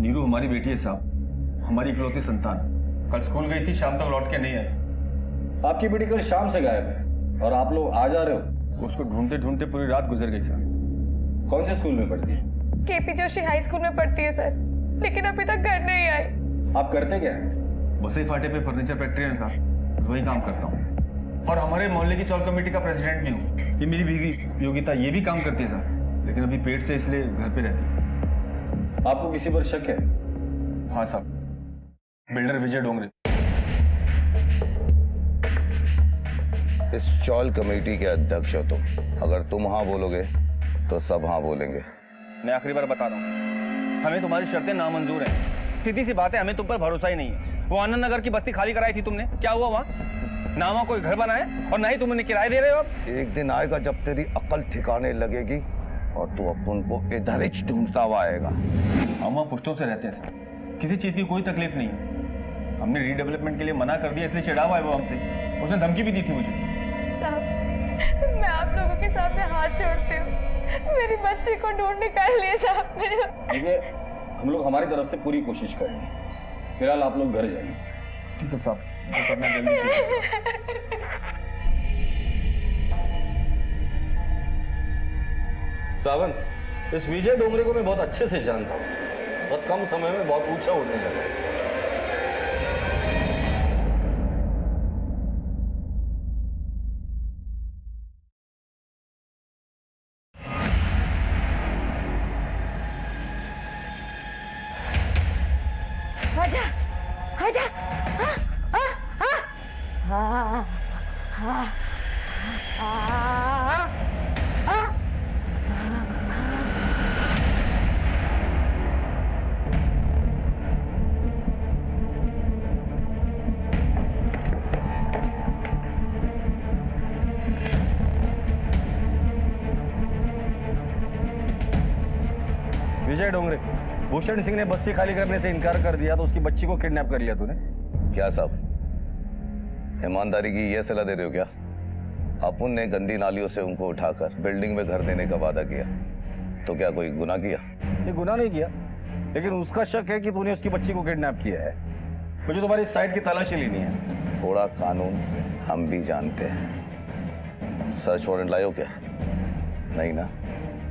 नीरू हमारी बेटी है साहब, हमारी इकलौती संतान। कल स्कूल गई थी, शाम तक लौट के नहीं आई। आपकी बेटी कल शाम से गायब है और आप लोग आ जा रहे हो। उसको ढूंढते ढूंढते पूरी रात गुजर गई सर। कौन से स्कूल में पढ़ती है? केपी जोशी हाई स्कूल में पढ़ती है सर, लेकिन अभी तक घर नहीं आई। आप करते क्या हैं? वसई फाटे पे फर्नीचर फैक्ट्री है साहब, वही काम करता हूँ और हमारे मोहल्ले की चौल कमेटी का प्रेसिडेंट भी हूँ। ये मेरी बीवी योगिता, ये भी काम करती है सर, लेकिन अभी पेट से इसलिए घर पे रहती है। आपको किसी पर शक है? हाँ साहब, बिल्डर विजय डोंगरे। इस चौल कमेटी के अध्यक्ष हो तुम। अगर तुम हाँ बोलोगे तो सब हाँ बोलेंगे। मैं आखिरी बार बता रहा हूँ, हमें तुम्हारी शर्तें नामंजूर हैं। सीधी सी बात है, हमें तुम पर भरोसा ही नहीं है। वो आनंद नगर की बस्ती खाली कराई थी तुमने, क्या हुआ वहाँ? ना वहाँ कोई घर बना है और ना ही तुम उन्हें किराए दे रहे हो। अब एक दिन आएगा जब तेरी अकल ठिकाने लगेगी और तू अपन को इधर ही ढूंढता हुआ आएगा। हम वहाँ पुश्तों से रहते हैं सर, किसी चीज़ की कोई तकलीफ नहीं है। हमने रीडेवलपमेंट के लिए मना कर दिया, इसलिए चिढ़ा हुआ है वो हमसे। उसने धमकी भी दी थी मुझे। साहब, मैं आप लोगों के सामने हाथ जोड़ती हूँ, मेरी बच्ची को ढूंढ निकालिए साहब। देखिए, हम लोग हमारी तरफ से पूरी कोशिश करेंगे। फिलहाल आप लोग घर जाइए। ठीक है साहब, जो करना है जल्दी कीजिए। सावन, इस विजय डोंगरे को मैं बहुत अच्छे से जानता हूँ। बहुत कम समय में बहुत ऊंचा उड़ने लगा। आजा, आजा, हाँ, हाँ, विजय डोंगरे, भूषण सिंह ने बस्ती खाली करने से इनकार कर दिया तो उसकी बच्ची को किडनैप कर लिया तूने। क्या साहब, ईमानदारी की यह सलाह दे रहे हो क्या? अपन ने गंदी नालियों से उनको उठाकर बिल्डिंग में घर देने का वादा किया, तो क्या कोई गुनाह किया? ये गुनाह नहीं किया, लेकिन उसका शक है कि तूने उसकी बच्ची को किडनैप किया है। मुझे तुम्हारी साइड की तलाशी लेनी है। थोड़ा कानून हम भी जानते हैं। सर्च वारंट लाए हो क्या? नहीं ना?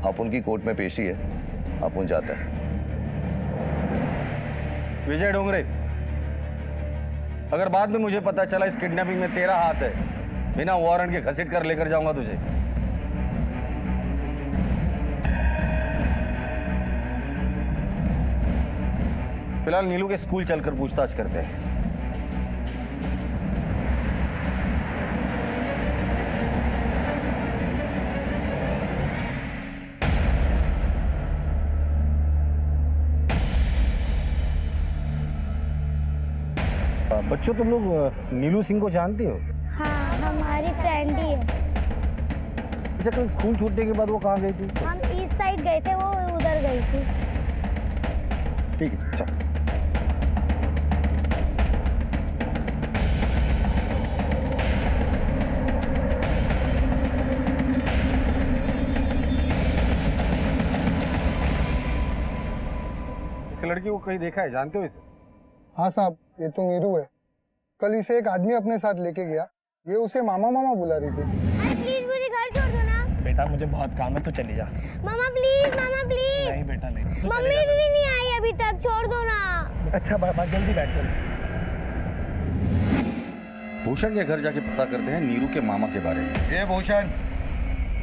अपन की कोर्ट में पेशी है, अपन जाते हैं। विजय डोंगरे, अगर बाद में मुझे पता चला इस किडनैपिंग में तेरा हाथ है, बिना वारंट के घसीट कर लेकर जाऊंगा तुझे। फिलहाल नीलू के स्कूल चलकर पूछताछ करते हैं। बच्चों, तुम लोग नीलू सिंह को जानती हो? हाँ, हमारी फ्रेंड ही है। अच्छा, कल स्कूल छूटने के बाद वो कहाँ गई थी? हम इस साइड गए थे, वो उधर गई थी। ठीक है, चल। इस लड़की को कहीं देखा है? जानते हो इसे? हाँ साहब, ये तो नीरू है। कल इसे एक आदमी अपने साथ लेके गया, ये उसे मामा मामा बुला रही थी। प्लीज मुझे घर छोड़ दो ना। बेटा मुझे बहुत काम है, तो चली जा। मामा प्लीज, मामा प्लीज। नहीं बेटा नहीं, तू चली मम्मी जा। भी नहीं आई अभी तक, छोड़ दो ना। अच्छा बाबा, जल्दी बैठ चल। भूषण के घर जाके पता करते हैं नीरू के मामा के बारे में। ये भूषण,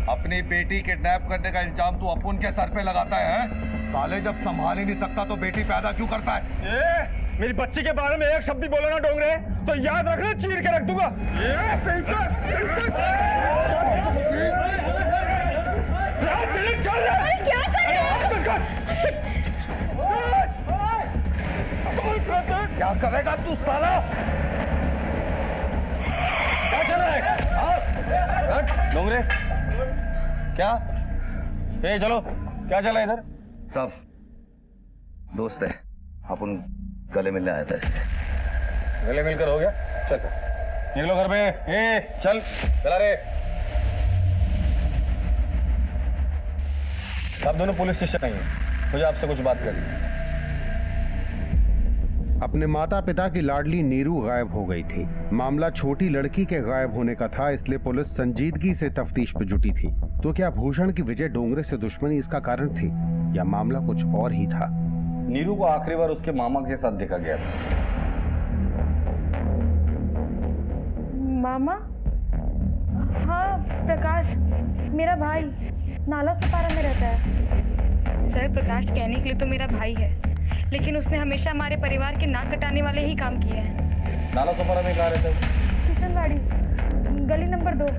अपनी बेटी किडनैप करने का इल्जाम तू अपन के सर पे लगाता है? साले जब संभाल ही नहीं सकता तो बेटी पैदा क्यों करता है? मेरी बच्ची के बारे में एक शब्द भी बोला ना डोंगरे, तो याद रखना, चीर के रख दूंगा। क्या कर रहे हो? क्या करेगा तू साला? क्या चल रहा है? डोंगरे, क्या? ए चलो, क्या चला इधर? साहब, दोस्त है, अपन गले मिलने आया था इससे। गले मिलकर हो गया? चल सर, निकलो घर पे। ए चल, चला रे। आप दोनों पुलिस स्टेशन आइए, मुझे आपसे कुछ बात करनी है। अपने माता पिता की लाडली नीरू गायब हो गई थी। मामला छोटी लड़की के गायब होने का था, इसलिए पुलिस संजीदगी से तफ्तीश पे जुटी थी। तो क्या भूषण की विजय डोंगरे से दुश्मनी इसका कारण थी या मामला कुछ और ही था? नीरू को आखिरी बार उसके मामा के साथ देखा गया था। मामा? हाँ प्रकाश, मेरा भाई नाला सुपारा में रहता है। सर प्रकाश कहने के लिए तो मेरा भाई है, लेकिन उसने हमेशा हमारे परिवार के नाक कटाने वाले ही काम किए हैं। नाला सोपारा में कहाँ रहता है? किशनवाड़ी, गली नंबर 2।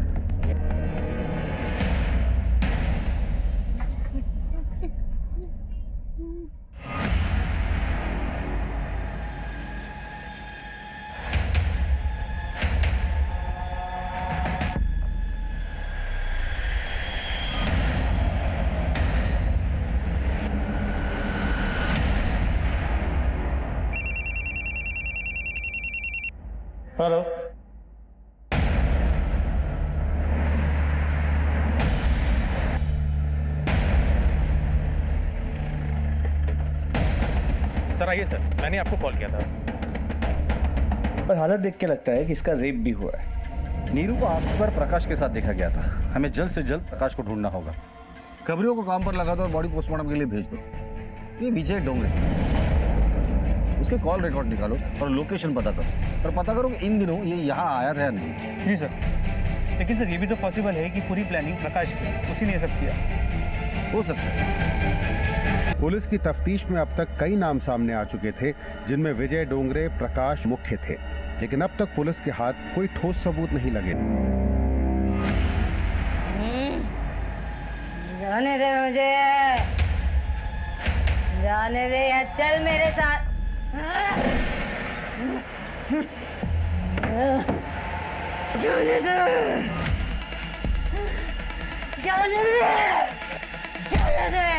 हेलो। सर आइए सर, मैंने आपको कॉल किया था। पर हालत देख के लगता है कि इसका रेप भी हुआ है। नीरू को आखिरी बार प्रकाश के साथ देखा गया था। हमें जल्द से जल्द प्रकाश को ढूंढना होगा। खबरियों को काम पर लगा दो और बॉडी पोस्टमार्टम के लिए भेज दो। ये विजय डोंगरे, उसके कॉल रिकॉर्ड निकालो और लोकेशन पता करो। और पता करो कि इन दिनों ये यहाँ आया था या नहीं। जी सर, लेकिन सर ये भी तो पॉसिबल है कि पूरी प्लानिंग प्रकाश की, उसी ने ये सब किया। हो सकता है। पुलिस की तफ्तीश में अब तक कई नाम सामने आ चुके थे, जिनमें विजय डोंगरे, प्रकाश मुख्य थे, लेकिन अब तक पुलिस के हाथ कोई ठोस सबूत नहीं लगे। जाने दे मुझे, जाने दे या चल मेरे साथ। जाने दे, जाने दे, जाने दे।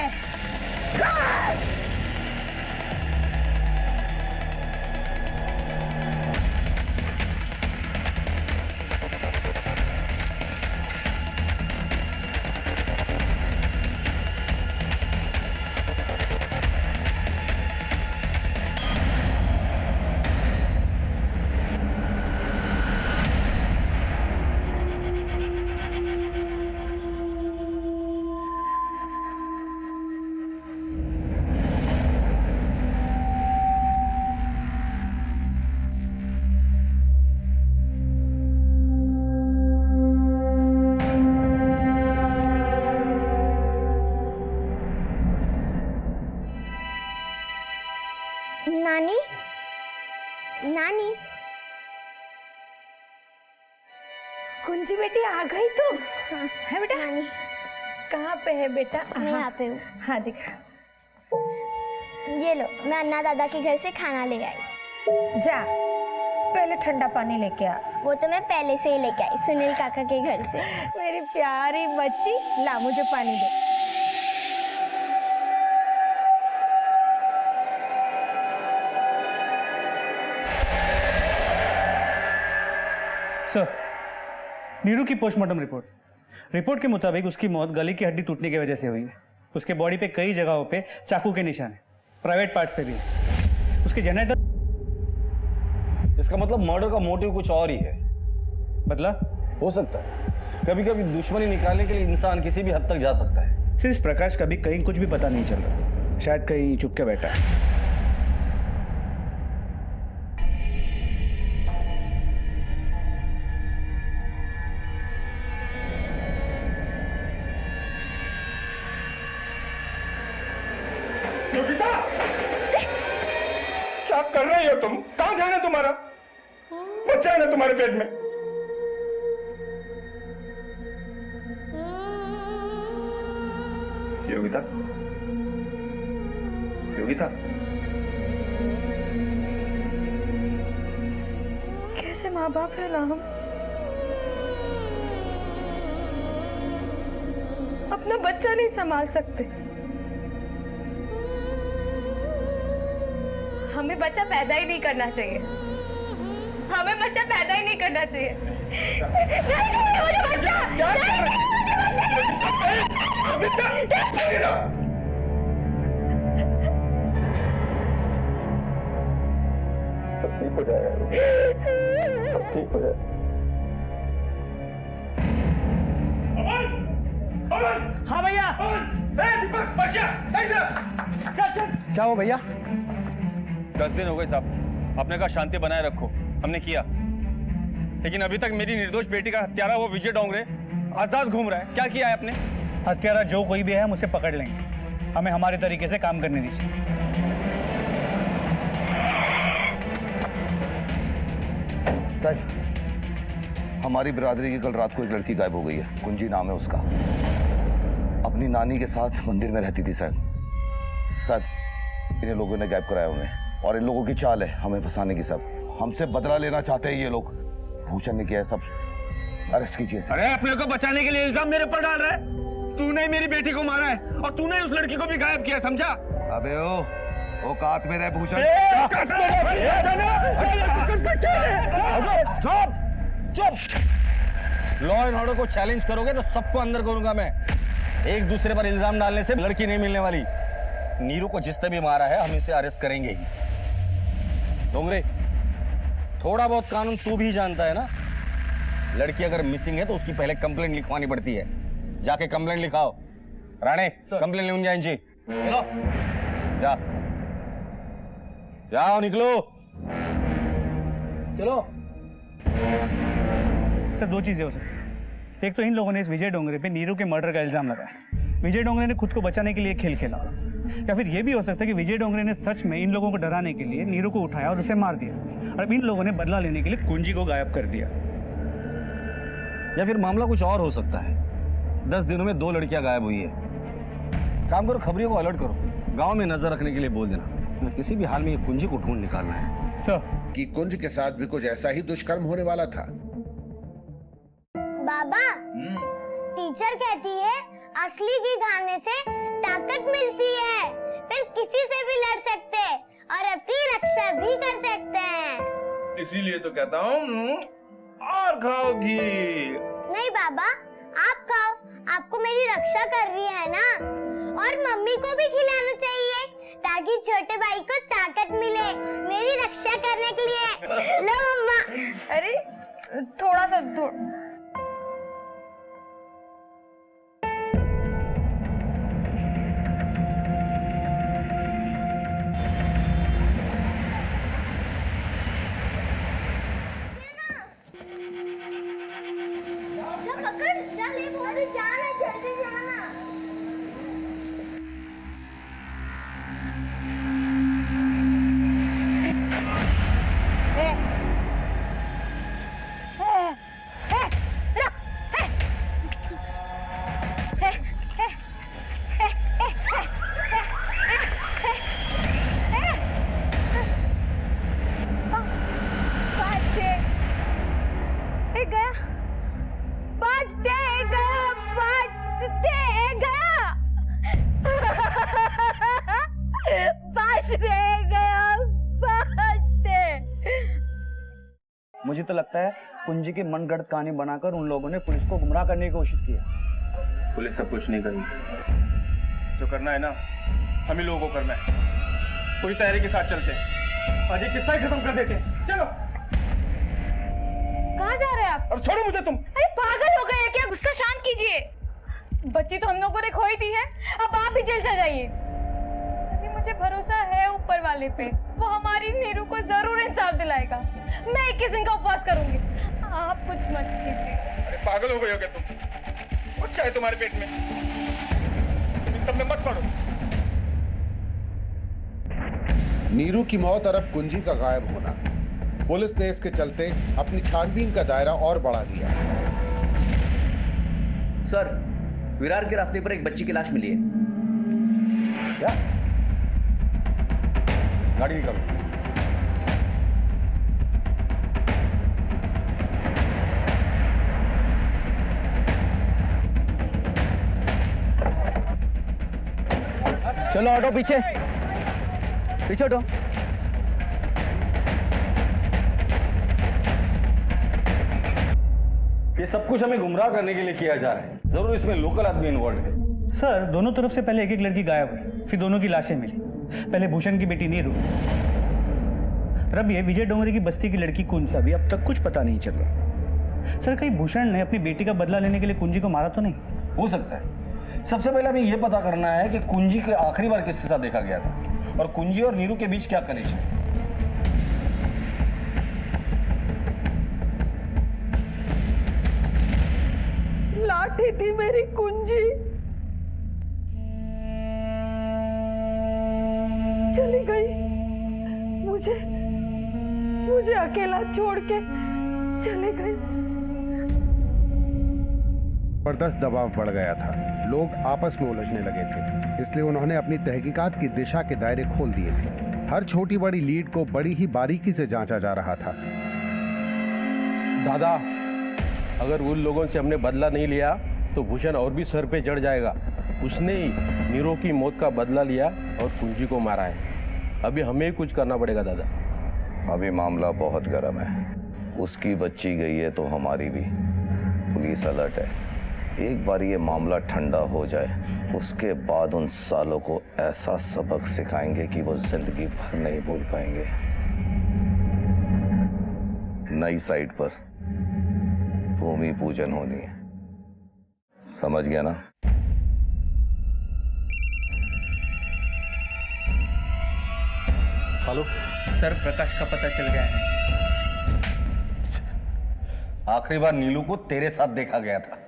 नानी, नानी। कुंजी बेटी आ गई तू? हाँ, है बेटा? नानी कहाँ पे है बेटा? मैं यहाँ पे हूँ। हाँ दिखा। ये लो, मैं अन्ना दादा के घर से खाना ले आई। जा पहले ठंडा पानी लेके आ। वो तो मैं पहले से ही लेके आई, सुनील काका के घर से। मेरी प्यारी बच्ची, ला मुझे पानी दे। सर, नीरू की पोस्टमार्टम रिपोर्ट के मुताबिक उसकी मौत गले की हड्डी टूटने की वजह से हुई है। उसके बॉडी पे कई जगहों पे चाकू के निशान है, प्राइवेट पार्ट्स पे भी है। उसके जेनेटर, इसका मतलब मर्डर का मोटिव कुछ और ही है। मतलब हो सकता है कभी कभी दुश्मनी निकालने के लिए इंसान किसी भी हद तक जा सकता है। सिर्फ प्रकाश का भी कहीं कुछ भी पता नहीं चल रहा, शायद कहीं चुप के बैठा है। योगिता, क्या कर रही हो तुम? कहाँ ध्यान है तुम्हारा? बच्चा है ना तुम्हारे पेट में? योगिता, योगिता, कैसे माँ बाप है ना हम? अपना बच्चा नहीं संभाल सकते। हमें बच्चा पैदा ही नहीं करना चाहिए। हमें बच्चा पैदा ही नहीं करना चाहिए। नहीं चाहिए मुझे बच्चा, नहीं चाहिए मुझे बच्चा। ठीक हो जाएगा, सब ठीक हो जाएगा। हाँ भैया। क्या हो भैया? 10 दिन हो गए साहब, आपने कहा शांति बनाए रखो, हमने किया, लेकिन अभी तक मेरी निर्दोष बेटी का हत्यारा वो विजय डोंगरे आजाद घूम रहा है। क्या किया है आपने? हत्यारा जो कोई भी है हम उसे पकड़ लेंगे, हमें हमारे तरीके से काम करने दीजिए। सर, हमारी बिरादरी की कल रात को एक लड़की गायब हो गई है, कुंजी नाम है उसका। अपनी नानी के साथ मंदिर में रहती थी सर। सर, इन लोगों ने गायब कराया उन्हें, और इन लोगों की चाल है हमें फंसाने की। सब हमसे बदला लेना चाहते हैं ये लोग। भूषण ने किया है, सब अरेस्ट कीजिए सर। अरे अपने को बचाने के लिए इल्जाम मेरे ऊपर डाल रहा है? तूने मेरी बेटी को मारा है और तूने उस लड़की को भी गायब किया, समझा? अबे ओ औकात में रह भूषण। लॉ एंड ऑर्डर को चैलेंज करोगे तो सबको अंदर करूंगा मैं। एक दूसरे पर इल्जाम डालने से लड़की नहीं मिलने वाली। नीरू को जिसने भी मारा है हम इसे अरेस्ट करेंगे ही। डोंगरे, थोड़ा बहुत कानून तू भी जानता है ना? लड़की अगर मिसिंग है तो उसकी पहले कंप्लेंट लिखवानी पड़ती है। जाके कंप्लेंट लिखाओ। राणे, कंप्लेंट लिखूं जाए इनकी। चलो जा, जाओ, निकलो। चलो। सर, दो चीजें हो सकती। एक तो इन लोगों ने इस विजय डोंगरे पे नीरू के मर्डर का इल्जाम लगाया। विजय डोंगरे ने खुद को बचाने के लिए खेल खेला, या फिर यह भी हो सकता है कि विजय डोंगरे ने सच में इन लोगों को डराने के लिए नीरू को उठाया और उसे मार दिया, और अब इन लोगों ने बदला लेने के लिए कुंजी को गायब कर दिया। या फिर मामला कुछ और हो सकता है। 10 दिनों में 2 लड़कियां गायब हुई है। काम करो, खबरियों को अलर्ट करो, गांव में नजर रखने के लिए बोल देना। किसी भी हाल में ये कुंजी को ढूंढ निकालना है। सर, कि कुंज के साथ भी कुछ ऐसा ही दुष्कर्म होने वाला था। बाबा, टीचर कहती है असली घी खाने से ताकत मिलती है, फिर किसी से भी लड़ सकते हैं और अपनी रक्षा भी कर सकते हैं। इसीलिए तो कहता हूँ और खाओ घी। नहीं बाबा, आप खाओ, आपको मेरी रक्षा कर रही है ना। और मम्मी को भी खिलाना चाहिए ताकि छोटे भाई को ताकत मिले मेरी रक्षा करने के लिए। लो मम्मा। अरे थोड़ा सा पकड़, जल्दी जाना, जल्दी जाना। मुझे तो लगता है कुंजी की मनगढ़ंत कहानी बनाकर उन लोगों ने पुलिस को गुमराह करने की कोशिश की है। पुलिस सब कुछ नहीं करेगी। जो करना है ना, हम ही लोगों को करना है। पूरी तैयारी के साथ चलते हैं, आज ये किस्सा ही खत्म कर देते हैं। चलो। कहाँ जा रहे हैं आप? और छोड़ो मुझे तुम। अरे पागल हो गए हैं क्या? गुस्सा शांत कीजिए। बच्ची तो हम लोगों ने खोई दी है, अब आप ही जेल चले जाइए। मुझे भरोसा है ऊपर वाले पे, वो हमारी नीरू को जरूर इंसाफ दिलाएगा। मैं 21 दिन का उपवास करूंगी, आप कुछ मत कीजिए। अरे पागल हो गए हो क्या तुम? कुछ है तुम्हारे पेट में, तुम इन सब में मत पड़ो। नीरू की मौत और अब कुंजी का गायब होना, पुलिस ने इसके चलते अपनी छानबीन का दायरा और बढ़ा दिया। सर, विरार के रास्ते पर एक बच्ची की लाश मिली है। क्या? गाड़ी निकालो। चलो ऑटो पीछे, पीछे ऑटो। ये सब कुछ हमें गुमराह करने के लिए किया जा रहा है। जरूर इसमें लोकल आदमी इन्वॉल्व है। सर, दोनों तरफ से पहले एक एक लड़की गायब हुई, फिर दोनों की लाशें मिली। पहले भूषण की बेटी नीरू, और अब ये विजय डोंगरे की बस्ती की लड़की कुंजी। अभी अब तक कुछ पता नहीं चल रहा। सर कहीं भूषण ने अपनी बेटी का बदला लेने के लिए कुंजी को मारा तो नहीं? हो सकता है। सबसे पहले हमें यह पता करना है कि कुंजी के आखिरी बार किसके साथ देखा गया था और कुंजी और नीरू के बीच क्या कनेक्शन है। लाठी थी मेरी कुंजी, चली गई। मुझे अकेला छोड़ के चली गई। जबरदस्त दबाव बढ़ गया था। लोग आपस में उलझने लगे थे, इसलिए उन्होंने अपनी तहकीकात की दिशा के दायरे खोल दिए थे। हर छोटी बड़ी लीड को बड़ी ही बारीकी से जांचा जा रहा था। दादा, अगर उन लोगों से हमने बदला नहीं लिया तो भूषण और भी सर पे चढ़ जाएगा। उसने ही नीरू की मौत का बदला लिया और कुंजी को मारा है। अभी हमें ही कुछ करना पड़ेगा दादा। अभी मामला बहुत गर्म है। उसकी बच्ची गई है तो हमारी भी। पुलिस अलर्ट है। एक बार ये मामला ठंडा हो जाए, उसके बाद उन सालों को ऐसा सबक सिखाएंगे कि वो जिंदगी भर नहीं भूल पाएंगे। नई साइट पर भूमि पूजन होनी है, समझ गया ना? हेलो सर, प्रकाश का पता चल गया है। आखिरी बार नीलू को तेरे साथ देखा गया था।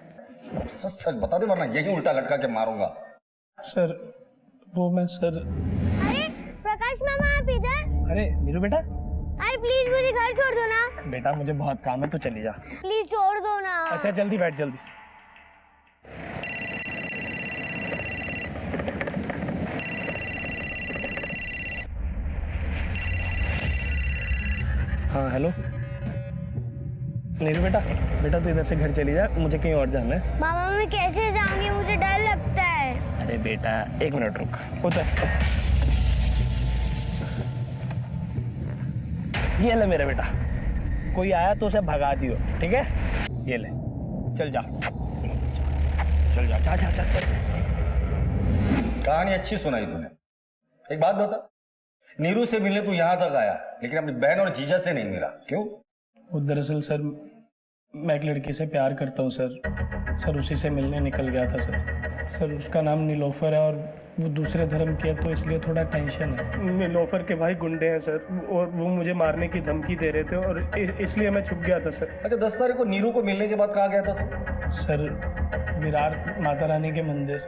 सच सच बता दे, वरना यही उल्टा लटका के मारूंगा। सर वो मैं सर। अरे प्रकाश मामा, आप इधर? अरे नीरू बेटा। अरे प्लीज मुझे घर छोड़ दो ना। बेटा मुझे बहुत काम है, तू चली जा। प्लीज छोड़ दो ना। अच्छा जल्दी बैठ, जल्दी। हाँ हेलो नीरू बेटा। बेटा तू इधर से घर चली जा, मुझे कहीं और जाना है। मामा मैं कैसे जाऊंगी, मुझे डर लगता है। अरे बेटा 1 मिनट रुक। उतर। ये ले मेरा बेटा, कोई आया तो उसे भगा दियो, ठीक है? ये ले, चल जा, चल जा, जा जा जा, जा। कहानी अच्छी सुनाई तूने। एक बात बता, नीरू से मिलने तू यहाँ तक आया, लेकिन अपनी बहन और जीजा से नहीं मिला, क्यों? वो दरअसल सर मैं एक लड़की से प्यार करता हूँ सर उसी से मिलने निकल गया था सर उसका नाम नीलोफर है और वो दूसरे धर्म की है, तो इसलिए थोड़ा टेंशन है। नीलोफर के भाई गुंडे हैं सर, और वो मुझे मारने की धमकी दे रहे थे और इसलिए मैं छुप गया था सर। अच्छा 10 तारीख को नीरू को मिलने के बाद कहाँ गया था तू? सर विरार माता रानी के मंदिर।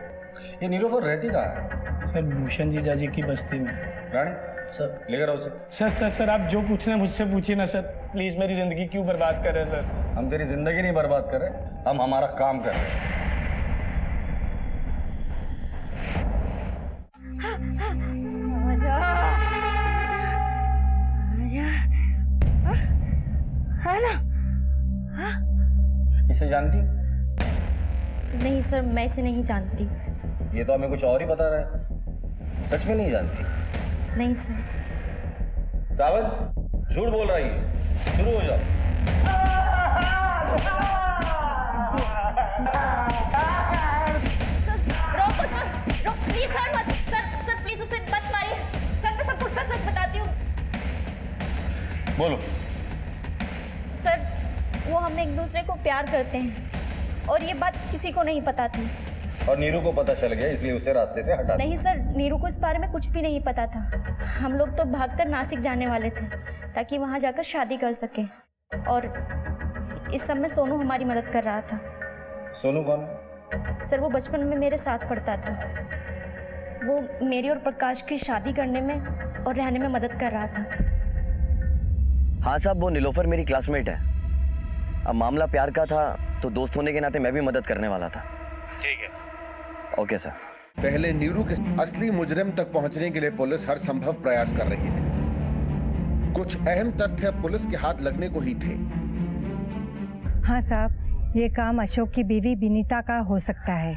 ये नीलोफर रहती कहाँ है? सर भूषण जीजा जी की बस्ती में। रानी सर लेकर आओ उसे। सर आप जो पूछना है मुझसे पूछिए ना सर, प्लीज। मेरी जिंदगी क्यों बर्बाद कर रहे हैं सर? हम तेरी जिंदगी नहीं बर्बाद कर रहे, हम हमारा काम कर रहे हैं। इसे जानती? नहीं सर, मैं इसे नहीं जानती। ये तो हमें कुछ और ही बता रहा है। सच में नहीं जानती? नहीं सर। सावन झूठ बोल रही है, शुरू हो जाओ। रोको सर, प्लीज सर मत, सर प्लीज उसे मत मारिए। सर मैं सब कुछ सच बताती हूँ। बोलो। सर वो हम एक दूसरे को प्यार करते हैं और ये बात किसी को नहीं पता थी। और नीरू को पता चल गया, इसलिए उसे रास्ते से हटा दिया। नहीं सर, नीरू को इस बारे में कुछ भी नहीं पता था। हम लोग तो भागकर नासिक जाने वाले थे ताकि वहाँ जाकर शादी कर सके, और इस सब में सोनू हमारी मदद कर रहा था। सोनू कौन? सर वो बचपन में मेरे साथ पढ़ता था। वो मेरी और प्रकाश की शादी करने में और रहने में मदद कर रहा था। हाँ साहब, वो नीलोफर मेरी क्लासमेट है। अब मामला प्यार का था तो दोस्त होने के नाते मैं भी मदद करने वाला था। ठीक है, ओके सर। पहले नीरू के असली मुजरिम तक पहुंचने के लिए पुलिस हर संभव प्रयास कर रही थी। कुछ अहम तथ्य पुलिस के हाथ लगने को ही थे। हाँ साहब, ये काम अशोक की बीवी विनीता का हो सकता है।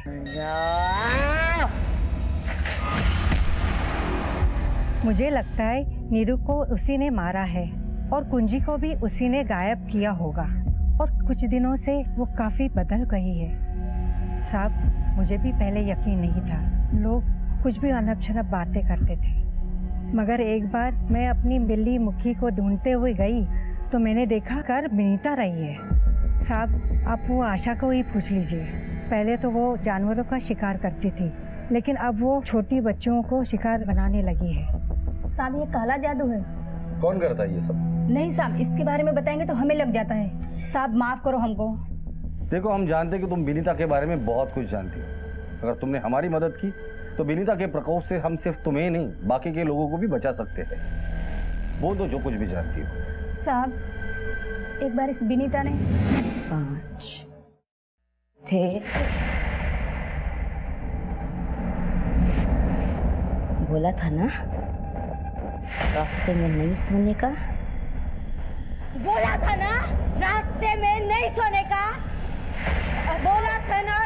मुझे लगता है नीरू को उसी ने मारा है और कुंजी को भी उसी ने गायब किया होगा, और कुछ दिनों से वो काफी बदल गई है। साहब मुझे भी पहले यकीन नहीं था, लोग कुछ भी अनब शनब बातें करते थे, मगर एक बार मैं अपनी बिल्ली मुखी को ढूंढते हुए गई तो मैंने देखा कर विनीता रही है। साहब आप वो आशा को ही पूछ लीजिए। पहले तो वो जानवरों का शिकार करती थी, लेकिन अब वो छोटी बच्चों को शिकार बनाने लगी है। साहब ये काला जादू है। कौन करता है ये सब? नहीं साहब, इसके बारे में बताएंगे तो हमें लग जाता है। साहब माफ करो हमको। देखो, हम जानते कि तुम विनीता के बारे में बहुत कुछ जानती हो। अगर तुमने हमारी मदद की तो विनीता के प्रकोप से हम सिर्फ तुम्हें नहीं बाकी के लोगों को भी बचा सकते हैं। बोल दो जो कुछ भी जानती हो। साहब एक बार इस विनीता ने 5 थे, बोला था ना रास्ते में नहीं सोने का। बोला था ना रास्ते में नहीं सोने का। बोला था ना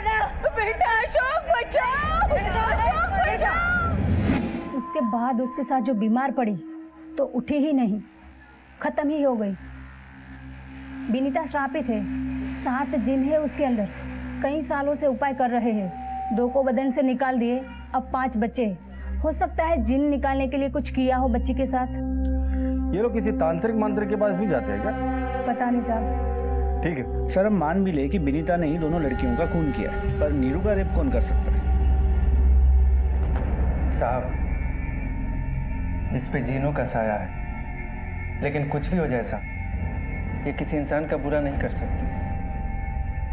बेटा अशोक बचाओ, बेटा अशोक बचाओ। उसके बाद उसके साथ जो बीमार पड़ी तो उठी ही नहीं, खत्म ही हो गई। विनीता श्रापित है, 7 जिन है उसके अंदर। कई सालों से उपाय कर रहे हैं, 2 को बदन से निकाल दिए, अब 5 बच्चे। हो सकता है जिन निकालने के लिए कुछ किया हो बच्ची के साथ। ये लोग किसी तांत्रिक मंत्र के पास भी जाते हैं क्या? पता नहीं साहब। ठीक है सर, हम मान भी ले कि विनीता ने ही दोनों लड़कियों का खून किया है, पर नीरू का रेप कौन कर सकता है? साहब इस पे जीनों का साया है, लेकिन कुछ भी हो जैसा ये किसी इंसान का बुरा नहीं कर सकती।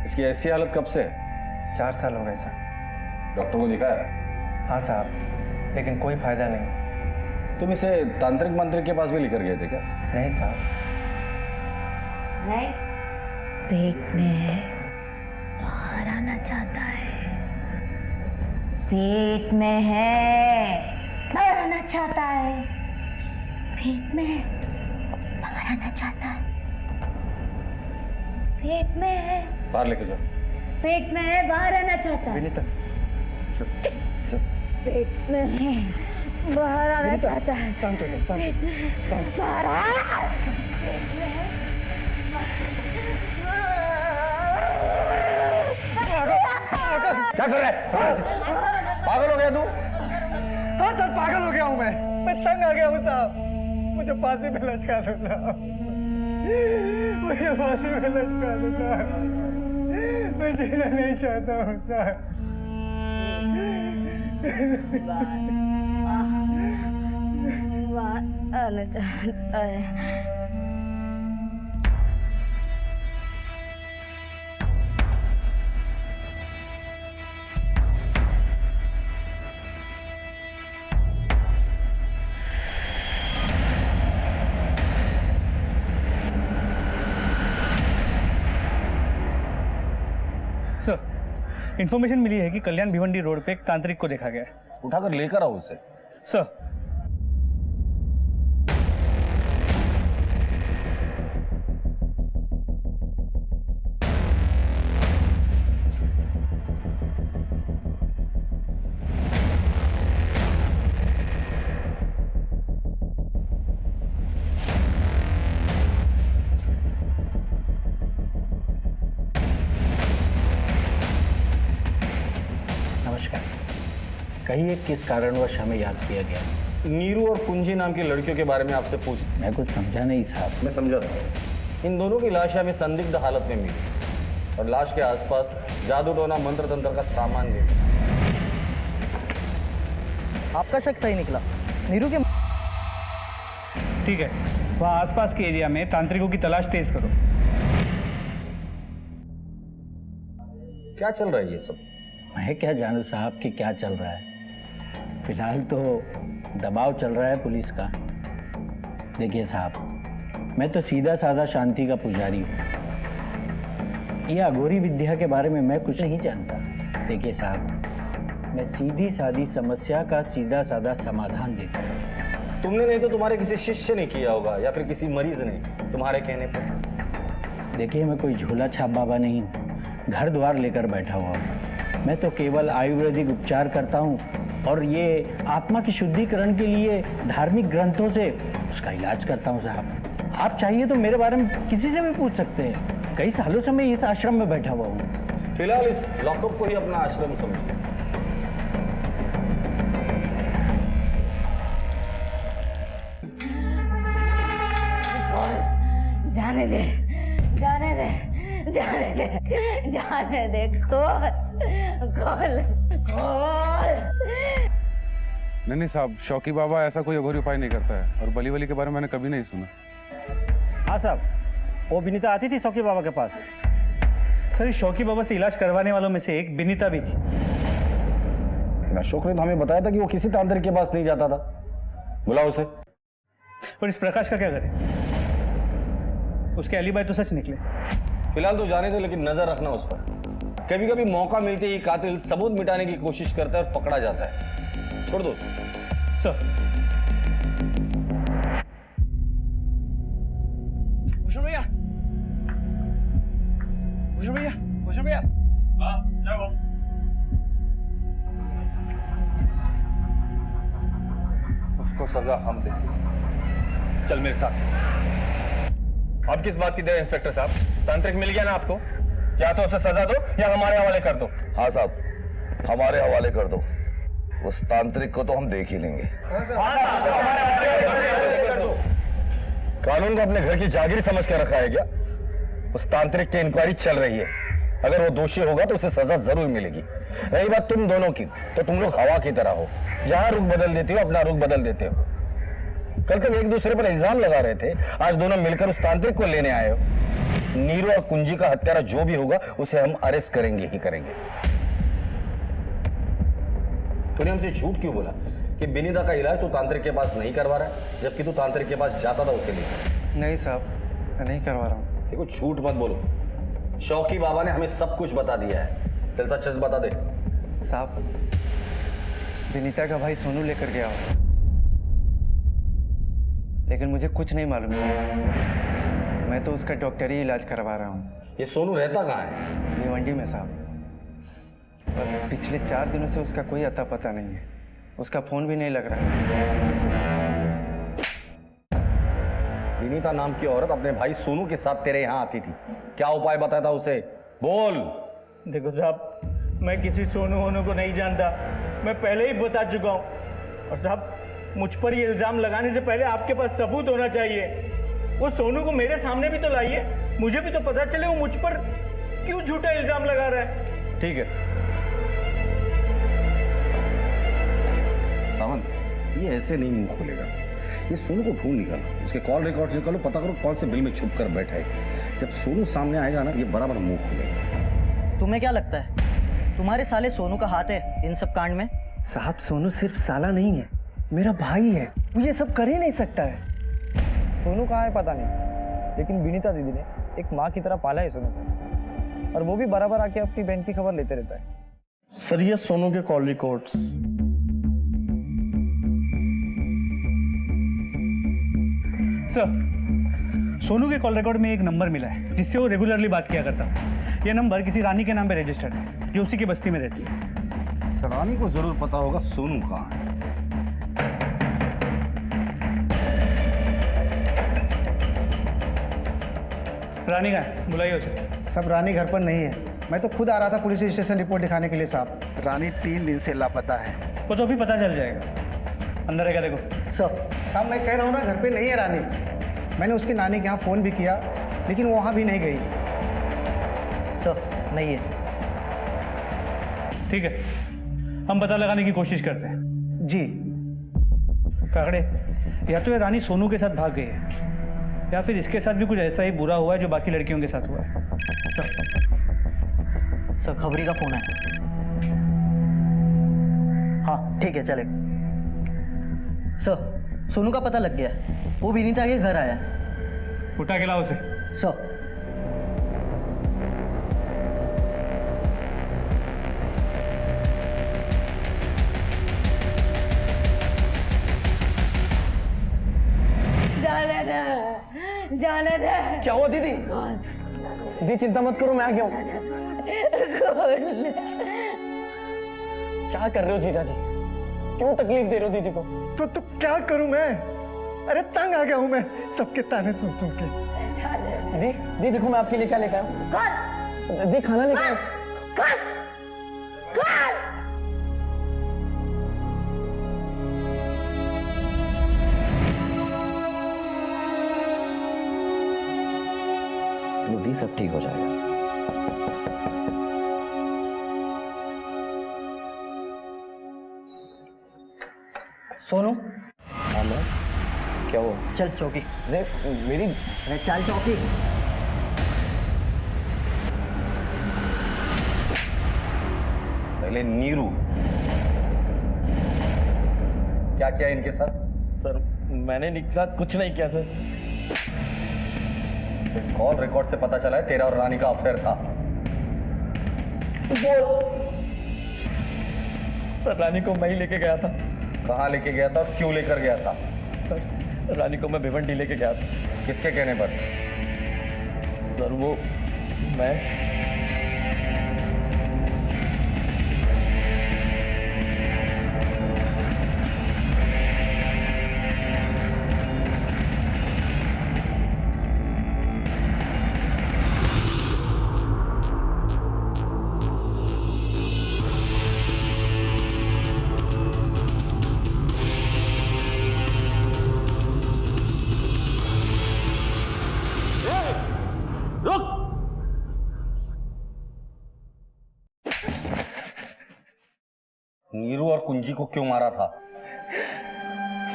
इसकी ऐसी हालत कब से है? 4 साल हो गए साहब। डॉक्टर को दिखाया? हाँ साहब, लेकिन कोई फायदा नहीं। तुम इसे तांत्रिक मंत्र के पास भी लेकर गए थे क्या? नहीं साहब। नहीं, पेट में है, बाहर आना चाहता है। पेट में है, बाहर आना चाहता है। पेट में है, बाहर आना चाहता है। पेट में है, बाहर लेके जाओ। पेट में है, बाहर आना चाहता है। विनीता पेट में है, बाहर आना चाहता है। शांत हो जाओ, पेट में है, बाहर आ। पेट में है, क्या कर रहा है? पागल हो गया तू? हाँ सर, पागल हो गया हूँ मैं तंग आ गया हूँ साहब। मुझे फांसी पे लटका दो साहब, मुझे फांसी पे लटका दो साहब। मैं जीना नहीं चाहता हूँ साहब। बाहर आना चाहता है। सर इन्फॉर्मेशन मिली है कि कल्याण भिवंडी रोड पे एक तांत्रिक को देखा गया है। उठाकर लेकर आओ उसे। सर कहिए किस कारणवश हमें याद किया गया? नीरू और कुंजी नाम की लड़कियों के बारे में आपसे पूछ। मैं कुछ समझा नहीं साहब। मैं समझा था। इन दोनों की लाशें हमें संदिग्ध हालत में मिली और लाश के आसपास जादू टोना मंत्र तंत्र का सामान मिला। आपका शक सही निकला। नीरू के ठीक है, वहाँ आसपास के एरिया में तांत्रिकों की तलाश तेज करो। क्या चल रहा है ये सब? मैं क्या जानूं साहब कि क्या चल रहा है। फिलहाल तो दबाव चल रहा है पुलिस का। देखिए साहब, मैं तो सीधा साधा शांति का पुजारी हूँ। ये अघोरी विद्या के बारे में मैं कुछ नहीं जानता। देखिए साहब, मैं सीधी सादी समस्या का सीधा साधा समाधान देता हूँ। तुमने नहीं तो तुम्हारे किसी शिष्य ने किया होगा या फिर किसी मरीज ने तुम्हारे कहने पर। देखिए मैं कोई झोला छाप बाबा नहीं, घर द्वार लेकर बैठा हुआ हूँ। मैं तो केवल आयुर्वेदिक उपचार करता हूँ और ये आत्मा की शुद्धिकरण के लिए धार्मिक ग्रंथों से उसका इलाज करता हूँ साहब। आप चाहिए तो मेरे बारे में किसी से भी पूछ सकते हैं। कई सालों से मैं इस आश्रम में बैठा हुआ हूँ। फिलहाल इस लॉकअप को ही अपना आश्रम समझिए। दे, जाने दे, जाने दे, जाने दे, खोल, खोल, खोल। नहीं साहब, शौकी बाबा ऐसा कोई अघोरी उपाय नहीं करता है और बली वली के बारे में मैंने कभी नहीं सुना। हाँ साहब, वो विनीता आती थी शौकी बाबा के पास। सर, इस शौकी बाबा से इलाज करवाने वालों में से एक विनीता भी थी। अशोक ने तो हमें बताया था कि वो किसी तांत्रिक के पास नहीं जाता था। बुलाओ उसे। और इस प्रकाश का क्या करें? उसके एलिबाई तो सच निकले। फिलहाल तो जाने दे, लेकिन नजर रखना उस पर। कभी कभी मौका मिलते ही कातिल सबूत मिटाने की कोशिश करता है और पकड़ा जाता है। छोड़ दो उसे। सर, भूषण भैया, भूषण भैया, भूषण भैया। हाँ, क्या हुआ? उसको सजा हम देंगे। चल मेरे साथ। अब किस बात की देर इंस्पेक्टर साहब? तांत्रिक मिल गया ना आपको? या तो उसे सजा दो या हमारे हवाले कर दो। हाँ साहब, हमारे हवाले कर दो। उस तांत्रिक को तो हम देख ही लेंगे। कानून को अपने घर की जागीर समझ कर रखा है क्या? उस तांत्रिक की इंक्वायरी चल रही है। अगर वो दोषी होगा तो उसे सजा जरूर मिलेगी। रही बात तुम दोनों की, तो तुम लोग हवा की तरह हो, जहां रुख बदल देती हो अपना रुख बदल देते हो। कल तक एक दूसरे पर इल्जाम लगा रहे थे, आज दोनों मिलकर उस तांत्रिक को लेने आए हो। नीरू और कुंजी का हत्यारा जो भी होगा उसे हम अरेस्ट करेंगे ही करेंगे। तूने हमसे झूठ क्यों बोला कि विनीता का इलाज तू तांत्रिक के पास नहीं करवा रहा है, जबकि तू तांत्रिक के पास जाता था उसे लेकर? नहीं साहब, मैं नहीं करवा रहा हूँ। देखो, झूठ मत बोलो। शौकी बाबा ने हमें सब कुछ बता दिया है। चल सच सच बता दे। साहब, विनीता का भाई सोनू लेकर गया हो, लेकिन मुझे कुछ नहीं मालूम साहब। मैं तो उसका डॉक्टरी इलाज करवा रहा हूँ। ये सोनू रहता कहाँ है? भिवंडी में साहब। और पिछले 4 दिनों से उसका कोई अता पता नहीं है। उसका फोन भी नहीं लग रहा है। विनीता नाम की औरत अपने भाई सोनू के साथ तेरे यहाँ आती थी। क्या उपाय बताया था उसे? बोल। देखो साहब, मैं किसी सोनू होनू को नहीं जानता। मैं पहले ही बता चुका हूँ। और साहब, मुझ पर ये इल्जाम लगाने से पहले आपके पास सबूत होना चाहिए। वो सोनू को मेरे सामने भी तो लाइए, मुझे भी तो पता चले वो मुझ पर क्यों झूठा इल्जाम लगा रहा है। ठीक है सावंत, ये ऐसे नहीं मुंह खोलेगा। ये सोनू को ढूंढ निकालो, उसके कॉल रिकॉर्ड निकालो, पता करो कौन से बिल में छुप कर बैठा है। जब सोनू सामने आएगा ना, ये बराबर मुंह खोलेगा। तुम्हें क्या लगता है तुम्हारे साले सोनू का हाथ है इन सब कांड में? साहब, सोनू सिर्फ साला नहीं है, मेरा भाई है। वो ये सब कर ही नहीं सकता है। सोनू कहाँ है पता नहीं, लेकिन विनीता दीदी ने एक माँ की तरह पाला है सोनू को, और वो भी बराबर आके अपनी बहन की खबर लेते रहता है। सर, ये सोनू के कॉल रिकॉर्ड्स। सर, सोनू के कॉल रिकॉर्ड में एक नंबर मिला है जिससे वो रेगुलरली बात किया करता है। यह नंबर किसी रानी के नाम पे रजिस्टर्ड है जो उसी की बस्ती में रहती है। सर, रानी को जरूर पता होगा सोनू कहाँ है। रानी का है, बुलाइए उसे। सब रानी घर पर नहीं है। मैं तो खुद आ रहा था पुलिस स्टेशन रिपोर्ट दिखाने के लिए साहब। रानी 3 दिन से लापता है। वो तो अभी पता चल जाएगा। अंदर है क्या देखो। साहब, मैं कह रहा हूँ ना, घर पे नहीं है रानी। मैंने उसकी नानी के यहाँ फ़ोन भी किया, लेकिन वो वहाँ भी नहीं गई। सर, नहीं है। ठीक है, हम पता लगाने की कोशिश करते हैं। जी। काकड़े, या तो ये रानी सोनू के साथ भाग गई है, या फिर इसके साथ भी कुछ ऐसा ही बुरा हुआ है जो बाकी लड़कियों के साथ हुआ है। सर, खबरी का फोन है। हाँ, ठीक है, चलेगा। सर, सोनू का पता लग गया है। वो विनीता के घर आया है। उठा के लाओ उसे। सर। जाने दे, जाने दे। क्या हुआ दीदी? दी, चिंता मत करो, मैं आ गया हूँ। क्या कर रहे हो जीजा जी? क्यों तकलीफ दे रहे हो दीदी को? तो क्या करूं मैं? अरे तंग आ गया हूं मैं सबके ताने सुन सुन के। दी देखो, मैं आपके लिए क्या लेकर आया हूं। दी, खाना लेकर आया। जल्दी सब ठीक हो जाएगा। सोनू, हाँ मैं क्या हुआ? चल चौकी। अरे मेरी अरे चल चौकी। पहले नीरू, क्या किया इनके साथ? सर मैंने इनके साथ कुछ नहीं किया सर। कॉल रिकॉर्ड से पता चला है तेरा और रानी का अफेयर था। सर रानी को मैं ही लेके गया था। कहाँ लेके गया था और क्यों लेकर गया था? सर रानी को मैं भिवंडी लेके गया था। किसके कहने पर? सर वो मैं नीरू और कुंजी को क्यों मारा था?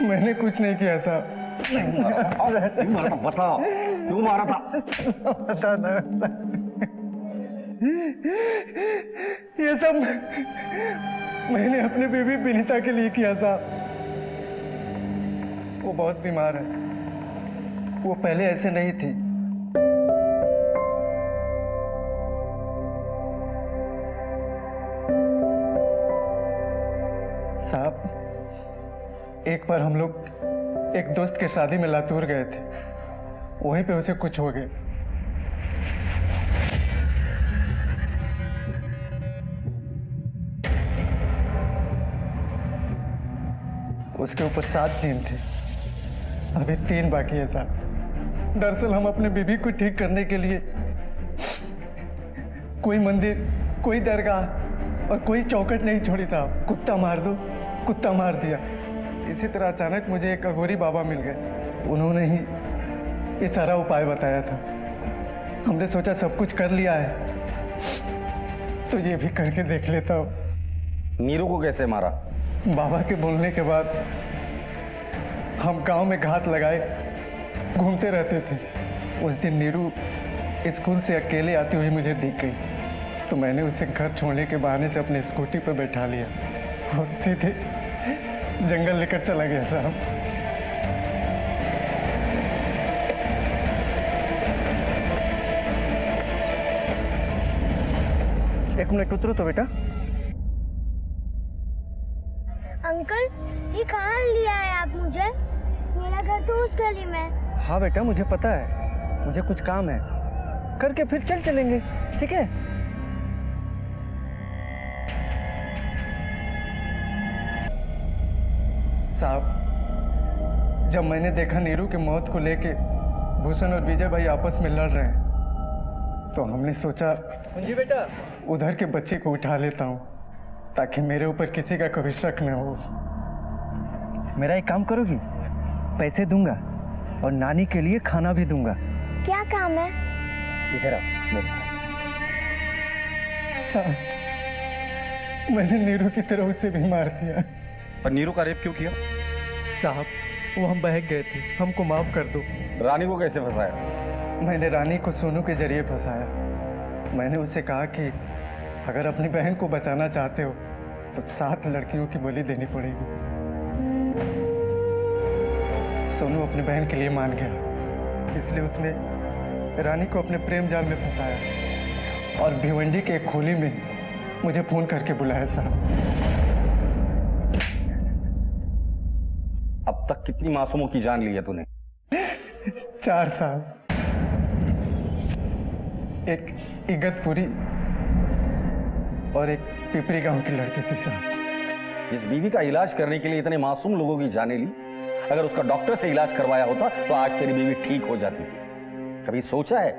मैंने कुछ नहीं किया साहब। क्यों मारा था? बताओ क्यों मारा था? बता दो। ये सब मैंने अपनी बीवी विनीता के लिए किया साहब। वो बहुत बीमार है। वो पहले ऐसे नहीं थी। साहब एक बार हम लोग एक दोस्त के शादी में लातूर गए थे। वहीं पे उसे कुछ हो गया। उसके ऊपर 7 जीन थे, अभी 3 बाकी है साहब। दरअसल हम अपने बीवी को ठीक करने के लिए कोई मंदिर, कोई दरगाह और कोई चौखट नहीं छोड़ी साहब। कुत्ता मार दो, कुत्ता मार दिया। इसी तरह अचानक मुझे एक अघोरी बाबा मिल गए। उन्होंने ही ये सारा उपाय बताया था। हमने सोचा सब कुछ कर लिया है तो ये भी करके देख लेता हूँ। नीरू को कैसे मारा? बाबा के बोलने के बाद हम गांव में घात लगाए घूमते रहते थे। उस दिन नीरू स्कूल से अकेले आती हुई मुझे दिख गई तो मैंने उसे घर छोड़ने के बहाने से अपने स्कूटी पर बैठा लिया और सीधे जंगल लेकर चला गया साहब। एक मिनट उतरो तो बेटा। अंकल ये कहाँ लिया है आप मुझे? मेरा घर तो उस गली में। हाँ बेटा मुझे पता है, मुझे कुछ काम है, करके फिर चलेंगे, ठीक है? साहब जब मैंने देखा नीरू की मौत को लेके भूषण और विजय भाई आपस में लड़ रहे हैं तो हमने सोचा जी बेटा उधर के बच्चे को उठा लेता हूँ ताकि मेरे ऊपर किसी का कभी शक न हो। मेरा एक काम करोगी? पैसे दूंगा और नानी के लिए खाना भी दूंगा। क्या काम है? इधर आओ मेरे साथ। मैंने नीरू की तरह उसे भी मार दिया। पर नीरू का रेप क्यों किया? साहब वो हम बहक गए थे, हमको माफ कर दो। रानी को कैसे फंसाया? मैंने रानी को सोनू के जरिए फंसाया। मैंने उससे कहा कि अगर अपनी बहन को बचाना चाहते हो तो 7 लड़कियों की बलि देनी पड़ेगी। सोनू अपनी बहन के लिए मान गया, इसलिए उसने रानी को अपने प्रेम जाल में फंसाया और भिवंडी के एक खोली में मुझे फोन करके बुलाया साहब। अब तक कितनी मासूमों की जान ली है तूने? 4 साहब। एक इगतपुरी और एक पिपरी गांव की लड़की थी साहब। जिस बीवी का इलाज करने के लिए इतने मासूम लोगों की जाने ली, अगर उसका डॉक्टर से इलाज करवाया होता तो आज तेरी बीवी ठीक हो जाती थी। कभी सोचा है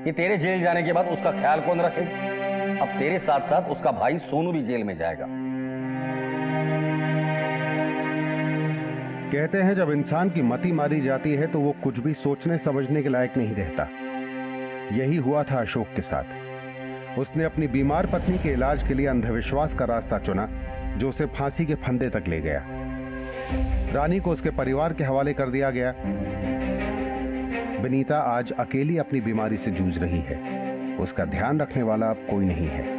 कि तेरे जेल जाने के बाद उसका ख्याल कौन रखेगा? अब तेरे साथ साथ उसका भाई सोनू भी जेल में जाएगा। कहते हैं जब इंसान की मति मारी जाती है तो वो कुछ भी सोचने समझने के लायक नहीं रहता। यही हुआ था अशोक के साथ। उसने अपनी बीमार पत्नी के इलाज के लिए अंधविश्वास का रास्ता चुना, जो उसे फांसी के फंदे तक ले गया। रानी को उसके परिवार के हवाले कर दिया गया। विनीता आज अकेली अपनी बीमारी से जूझ रही है। उसका ध्यान रखने वाला अब कोई नहीं है।